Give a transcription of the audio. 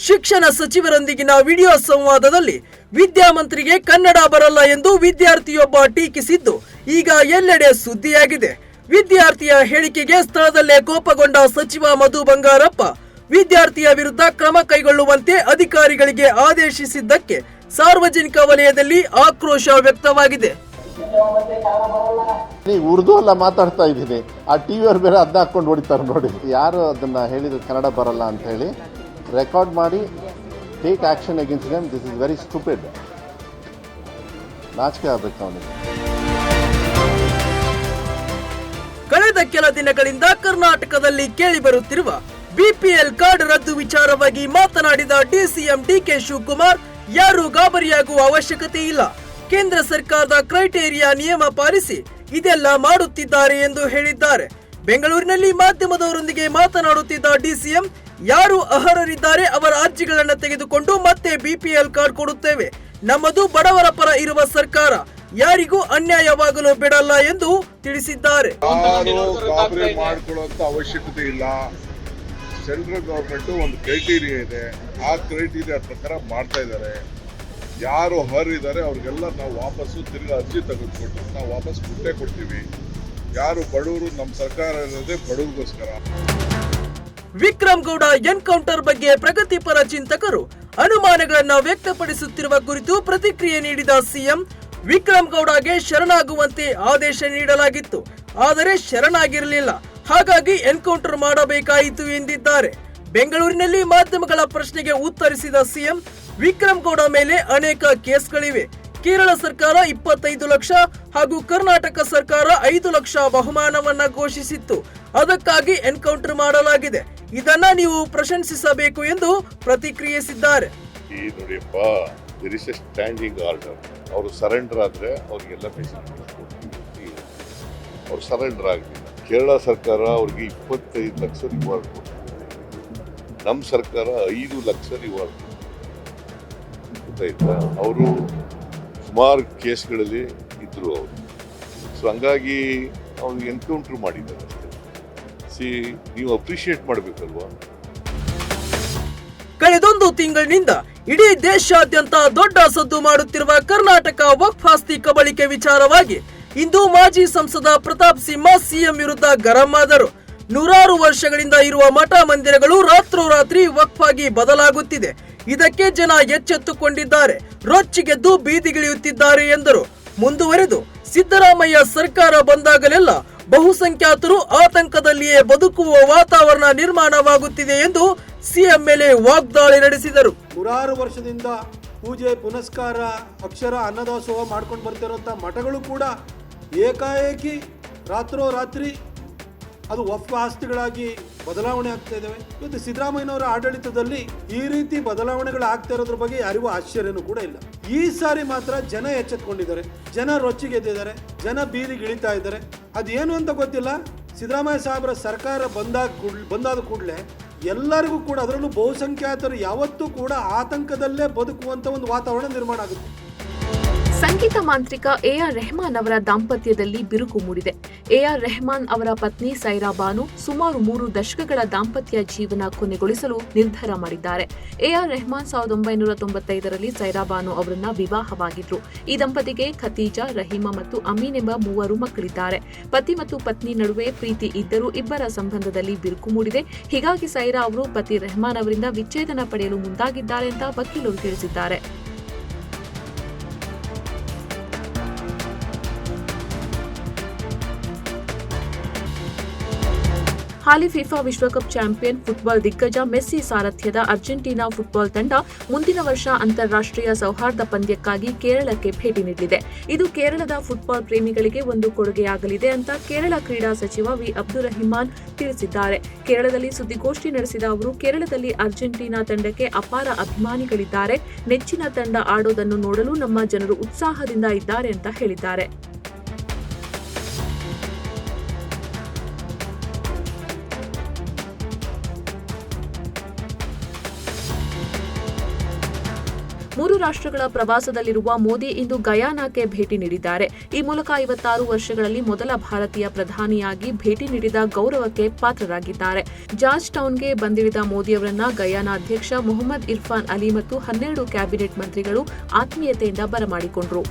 ಶಿಕ್ಷಣ ಸಚಿವರೊಂದಿಗಿನ ವಿಡಿಯೋ ಸಂವಾದದಲ್ಲಿ ವಿದ್ಯಾಮಂತ್ರಿಗೆ ಕನ್ನಡ ಬರಲ್ಲ ಎಂದು ವಿದ್ಯಾರ್ಥಿಯೊಬ್ಬ ಟೀಕಿಸಿದ್ದು ಈಗ ಎಲ್ಲೆಡೆ ಸುದ್ದಿಯಾಗಿದೆ. ವಿದ್ಯಾರ್ಥಿಯ ಹೇಳಿಕೆಗೆ ಸ್ಥಳದಲ್ಲೇ ಕೋಪಗೊಂಡ ಸಚಿವ ಮಧು ಬಂಗಾರಪ್ಪ ವಿದ್ಯಾರ್ಥಿಯ ವಿರುದ್ಧ ಕ್ರಮ ಕೈಗೊಳ್ಳುವಂತೆ ಅಧಿಕಾರಿಗಳಿಗೆ ಆದೇಶಿಸಿದ್ದಕ್ಕೆ ಸಾರ್ವಜನಿಕ ವಲಯದಲ್ಲಿ ಆಕ್ರೋಶ ವ್ಯಕ್ತವಾಗಿದೆ. ಉರ್ದು ಅಲ್ಲ ಮಾತಾಡ್ತಾ ಇದ್ದೀನಿ, ಆ ಟಿವಿಯವ್ರು ಬೇರೆ ಅದನ್ನ ಹಾಕೊಂಡು ಹೊಡಿತಾರೆ ನೋಡಿ. ಯಾರು ಅದನ್ನ ಹೇಳಿದ್ರು ಕನ್ನಡ ಬರಲ್ಲ ಅಂತ ಹೇಳಿ ರೆಕಾರ್ಡ್ ಮಾಡಿ take action against them. This is very stupid. ನಾಚಿಕೆ ಆಗಬೇಕು ಅವನಿಗೆ. ಕಳೆದ ಕೆಲ ದಿನಗಳಿಂದ ಕರ್ನಾಟಕದಲ್ಲಿ ಕೇಳಿಬರುತ್ತಿರುವ ಬಿಪಿಎಲ್ ಕಾರ್ಡ್ ರದ್ದು ವಿಚಾರವಾಗಿ ಮಾತನಾಡಿದ ಡಿಸಿಎಂ ಡಿಕೆ ಶಿವಕುಮಾರ್, ಯಾರು ಗಾಬರಿಯಾಗುವ ಅವಶ್ಯಕತೆ ಇಲ್ಲ, ಕೇಂದ್ರ ಸರ್ಕಾರದ ಕ್ರೈಟೇರಿಯಾ ನಿಯಮ ಪಾಲಿಸಿ ಇದೆಲ್ಲ ಮಾಡುತ್ತಿದ್ದಾರೆ ಎಂದು ಹೇಳಿದ್ದಾರೆ. ಬೆಂಗಳೂರಿನಲ್ಲಿ ಮಾಧ್ಯಮದವರೊಂದಿಗೆ ಮಾತನಾಡುತ್ತಿದ್ದ ಡಿಸಿಎಂ, ಯಾರು ಅರ್ಹರಿದ್ದಾರೆ ಅವರ ಅರ್ಜಿಗಳನ್ನು ತೆಗೆದುಕೊಂಡು ಮತ್ತೆ ಬಿಪಿಎಲ್ ಕಾರ್ಡ್ ಕೊಡುತ್ತೇವೆ. ನಮ್ಮದು ಬಡವರ ಪರ ಇರುವ ಸರ್ಕಾರ, ಯಾರಿಗೂ ಅನ್ಯಾಯವಾಗಲು ಬಿಡಲ್ಲ ಎಂದು ತಿಳಿಸಿದ್ದಾರೆ. ಮಾಡಿಕೊಳ್ಳುವಂತ ಅವಶ್ಯಕತೆ ಇಲ್ಲ. ಸೆಂಟ್ರಲ್ ಗವರ್ಮೆಂಟ್ ಒಂದು ಕ್ರೈಟೀರಿಯಾ ಇದೆ, ಆ ಕ್ರೈಟೀರಿಯಾ ಪ್ರಕಾರ ಮಾಡ್ತಾ ಇದ್ದಾರೆ. ಯಾರು ಅರ್ಹರಿದ್ದಾರೆ ಅವ್ರಿಗೆಲ್ಲ ನಾವು ವಾಪಸ್ಸು ತಿರ್ಗಿ ಅರ್ಜಿ ತೆಗೆದುಕೊಟ್ಟು ನಾವು ವಾಪಸ್ ಕೊಡ್ತೀವಿ. ಯಾರು ಬಡವರು, ನಮ್ಮ ಸರ್ಕಾರ ಇರೋದೇ ಬಡವರಿಗೋಸ್ಕರ. ವಿಕ್ರಮ್ ಗೌಡ ಎನ್ಕೌಂಟರ್ ಬಗ್ಗೆ ಪ್ರಗತಿಪರ ಚಿಂತಕರು ಅನುಮಾನಗಳನ್ನು ವ್ಯಕ್ತಪಡಿಸುತ್ತಿರುವ ಕುರಿತು ಪ್ರತಿಕ್ರಿಯೆ ನೀಡಿದ ಸಿಎಂ, ವಿಕ್ರಮ್ ಗೌಡಗೆ ಶರಣಾಗುವಂತೆ ಆದೇಶ ನೀಡಲಾಗಿತ್ತು, ಆದರೆ ಶರಣಾಗಿರಲಿಲ್ಲ, ಹಾಗಾಗಿ ಎನ್ಕೌಂಟರ್ ಮಾಡಬೇಕಾಯಿತು ಎಂದಿದ್ದಾರೆ. ಬೆಂಗಳೂರಿನಲ್ಲಿ ಮಾಧ್ಯಮಗಳ ಪ್ರಶ್ನೆಗೆ ಉತ್ತರಿಸಿದ ಸಿಎಂ, ವಿಕ್ರಮ್ ಗೌಡ ಮೇಲೆ ಅನೇಕ ಕೇಸ್ಗಳಿವೆ. ಕೇರಳ ಸರ್ಕಾರ 25 ಲಕ್ಷ ಹಾಗೂ ಕರ್ನಾಟಕ ಸರ್ಕಾರ 5 ಲಕ್ಷ ಬಹುಮಾನವನ್ನ ಘೋಷಿಸಿತ್ತು, ಅದಕ್ಕಾಗಿ ಎನ್ಕೌಂಟರ್ ಮಾಡಲಾಗಿದೆ. ಇದನ್ನ ನೀವು ಪ್ರಶಂಸಿಸಬೇಕು ಎಂದು ಪ್ರತಿಕ್ರಿಯಿಸಿದ್ದಾರೆ. ಸ್ಟ್ಯಾಂಡಿಂಗ್ ಆರ್ಡರ್, ಅವರು ಸರೆಂಡರ್ ಆದ್ರೆ ಅವ್ರಿಗೆಲ್ಲ ಫೆಸಿಲಿಟಿ, ಅವ್ರು ಸರೆಂಡರ್ ಆಗಲಿಲ್ಲ. ಕೇರಳ ಸರ್ಕಾರ ಅವ್ರಿಗೆ 25 ಲಕ್ಷ ರಿವಾರ್ಡ್ ಕೊಡ್ತಾರೆ, ನಮ್ಮ ಸರ್ಕಾರ 5 ಲಕ್ಷ ರಿವಾರ್ಡ್ ಗೊತ್ತಾಯ್ತಾ. ಅವರು ಸುಮಾರು ಕೇಸ್ಗಳಲ್ಲಿ ಇದ್ರು ಅವರು. ಸೊ ಹಂಗಾಗಿ ಅವ್ರಿಗೆ ಎನ್ಕೌಂಟರ್ ಮಾಡಿದ್ದಾರೆ. ನೀವು ಅಪ್ರಿಶಿಯೇಟ್ ಮಾಡಬೇಕಲ್ವಾ. ಕಳೆದೊಂದು ತಿಂಗಳಿನಿಂದ ಇಡೀ ದೇಶಾದ್ಯಂತ ದೊಡ್ಡ ಸದ್ದು ಮಾಡುತ್ತಿರುವ ಕರ್ನಾಟಕ ವಕ್ಫ್ ಆಸ್ತಿ ಕಬಳಿಕೆ ವಿಚಾರವಾಗಿ ಇಂದು ಮಾಜಿ ಸಂಸದ ಪ್ರತಾಪ್ ಸಿಂಹ ಸಿಎಂ ವಿರುದ್ಧ ಗರಂ ಆದರು. ನೂರಾರು ವರ್ಷಗಳಿಂದ ಇರುವ ಮಠ ಮಂದಿರಗಳು ರಾತ್ರೋರಾತ್ರಿ ವಕ್ಫ್ ಆಗಿ ಬದಲಾಗುತ್ತಿದೆ, ಇದಕ್ಕೆ ಜನ ಎಚ್ಚೆತ್ತುಕೊಂಡಿದ್ದಾರೆ, ರೊಚ್ಚಿಗೆದ್ದು ಬೀದಿಗಿಳಿಯುತ್ತಿದ್ದಾರೆ ಎಂದರು. ಮುಂದುವರೆದು, ಸಿದ್ದರಾಮಯ್ಯ ಸರ್ಕಾರ ಬಂದಾಗಲೆಲ್ಲ ಬಹುಸಂಖ್ಯಾತರು ಆತಂಕದಲ್ಲಿಯೇ ಬದುಕುವ ವಾತಾವರಣ ನಿರ್ಮಾಣವಾಗುತ್ತಿದೆ ಎಂದು ಸಿಎಂ ಮೇಲೆ ವಾಗ್ದಾಳಿ ನಡೆಸಿದರು. ನೂರಾರು ವರ್ಷದಿಂದ ಪೂಜೆ ಪುನಸ್ಕಾರ, ಅಕ್ಷರ ಅನ್ನದಾಸೋಹ ಮಾಡ್ಕೊಂಡು ಬರ್ತಿರೋಂಥ ಮಠಗಳು ಕೂಡ ಏಕಾಏಕಿ ರಾತ್ರೋರಾತ್ರಿ ಅದು ವಕ್ಫ್ ಆಸ್ತಿಗಳಾಗಿ ಬದಲಾವಣೆ ಆಗ್ತಾ ಇದ್ದಾವೆ. ಇವತ್ತು ಸಿದ್ದರಾಮಯ್ಯನವರ ಆಡಳಿತದಲ್ಲಿ ಈ ರೀತಿ ಬದಲಾವಣೆಗಳು ಆಗ್ತಾ ಇರೋದ್ರ ಬಗ್ಗೆ ಯಾರಿಗೂ ಆಶ್ಚರ್ಯನೂ ಕೂಡ ಇಲ್ಲ. ಈ ಸಾರಿ ಮಾತ್ರ ಜನ ಎಚ್ಚೆತ್ಕೊಂಡಿದ್ದಾರೆ, ಜನ ರೊಚ್ಚಿಗೆದ್ದಿದ್ದಾರೆ, ಜನ ಬೀದಿಗಿಳಿತಾ ಇದ್ದಾರೆ. ಅದೇನು ಅಂತ ಗೊತ್ತಿಲ್ಲ. ಸಿದ್ದರಾಮಯ್ಯ ಸಾಹೇಬರ ಸರ್ಕಾರ ಬಂದಾದ ಕೂಡಲೇ ಎಲ್ಲರಿಗೂ ಕೂಡ, ಅದರಲ್ಲೂ ಬಹುಸಂಖ್ಯಾತರು ಯಾವತ್ತೂ ಕೂಡ ಆತಂಕದಲ್ಲೇ ಬದುಕುವಂತ ಒಂದು ವಾತಾವರಣ ನಿರ್ಮಾಣ ಆಗುತ್ತೆ. ಸಂಗೀತ ಮಾಂತ್ರಿಕ ಎಆರ್ ರೆಹಮಾನ್ ಅವರ ದಾಂಪತ್ಯದಲ್ಲಿ ಬಿರುಕು ಮೂಡಿದೆ. ಎಆರ್ ರೆಹಮಾನ್ ಅವರ ಪತ್ನಿ ಸೈರಾ ಬಾನು ಸುಮಾರು 3 ದಶಕಗಳ ದಾಂಪತ್ಯ ಜೀವನ ಕೊನೆಗೊಳಿಸಲು ನಿರ್ಧಾರ ಮಾಡಿದ್ದಾರೆ. ಎಆರ್ ರೆಹಮಾನ್ 1995ರಲ್ಲಿ ಸೈರಾ ಬಾನು ಅವರನ್ನ ವಿವಾಹವಾಗಿದ್ರು. ಈ ದಂಪತಿಗೆ ಖತೀಜಾ, ರಹೀಮಾ ಮತ್ತು ಅಮೀನ್ ಎಂಬ 3 ಮಕ್ಕಳಿದ್ದಾರೆ. ಪತಿ ಮತ್ತು ಪತ್ನಿ ನಡುವೆ ಪ್ರೀತಿ ಇದ್ದರೂ ಇಬ್ಬರ ಸಂಬಂಧದಲ್ಲಿ ಬಿರುಕು ಮೂಡಿದೆ. ಹೀಗಾಗಿ ಸೈರಾ ಅವರು ಪತಿ ರೆಹಮಾನ್ ಅವರಿಂದ ವಿಚ್ಛೇದನ ಪಡೆಯಲು ಮುಂದಾಗಿದ್ದಾರೆ ಅಂತ ವಕೀಲರು ತಿಳಿಸಿದ್ದಾರೆ. ಹಾಲಿ ಫಿಫಾ ವಿಶ್ವಕಪ್ ಚಾಂಪಿಯನ್ ಫುಟ್ಬಾಲ್ ದಿಗ್ಗಜ ಮೆಸ್ಸಿ ಸಾರಥ್ಯದ ಅರ್ಜೆಂಟೀನಾ ಫುಟ್ಬಾಲ್ ತಂಡ ಮುಂದಿನ ವರ್ಷ ಅಂತಾರಾಷ್ಟ್ರೀಯ ಸೌಹಾರ್ದ ಪಂದ್ಯಕ್ಕಾಗಿ ಕೇರಳಕ್ಕೆ ಭೇಟಿ ನೀಡಲಿದೆ. ಇದು ಕೇರಳದ ಫುಟ್ಬಾಲ್ ಪ್ರೇಮಿಗಳಿಗೆ ಒಂದು ಕೊಡುಗೆಯಾಗಲಿದೆ ಅಂತ ಕೇರಳ ಕ್ರೀಡಾ ಸಚಿವ ವಿ ಅಬ್ದುರ್ರಹಿಮಾನ್ ತಿಳಿಸಿದ್ದಾರೆ. ಕೇರಳದಲ್ಲಿ ಸುದ್ದಿಗೋಷ್ಠಿ ನಡೆಸಿದ ಅವರು, ಕೇರಳದಲ್ಲಿ ಅರ್ಜೆಂಟೀನಾ ತಂಡಕ್ಕೆ ಅಪಾರ ಅಭಿಮಾನಿಗಳಿದ್ದಾರೆ, ನೆಚ್ಚಿನ ತಂಡ ಆಡೋದನ್ನು ನೋಡಲು ನಮ್ಮ ಜನರು ಉತ್ಸಾಹದಿಂದ ಇದ್ದಾರೆ ಅಂತ ಹೇಳಿದ್ದಾರೆ. 3 ರಾಷ್ಟ್ರಗಳ ಪ್ರವಾಸದಲ್ಲಿರುವ ಮೋದಿ ಇಂದು ಗಯಾನಾಕ್ಕೆ ಭೇಟಿ ನೀಡಿದ್ದಾರೆ. ಈ ಮೂಲಕ 56 ವರ್ಷಗಳಲ್ಲಿ ಮೊದಲ ಭಾರತೀಯ ಪ್ರಧಾನಿಯಾಗಿ ಭೇಟಿ ನೀಡಿದ ಗೌರವಕ್ಕೆ ಪಾತ್ರರಾಗಿದ್ದಾರೆ. ಜಾರ್ಜ್ ಟೌನ್ಗೆ ಬಂದಿಳಿದ ಮೋದಿ ಅವರನ್ನ ಗಯಾನಾ ಅಧ್ಯಕ್ಷ ಮೊಹಮ್ಮದ್ ಇರ್ಫಾನ್ ಅಲಿ ಮತ್ತು 12 ಕ್ಯಾಬಿನೆಟ್ ಮಂತ್ರಿಗಳು ಆತ್ಮೀಯತೆಯಿಂದ ಬರಮಾಡಿಕೊಂಡರು.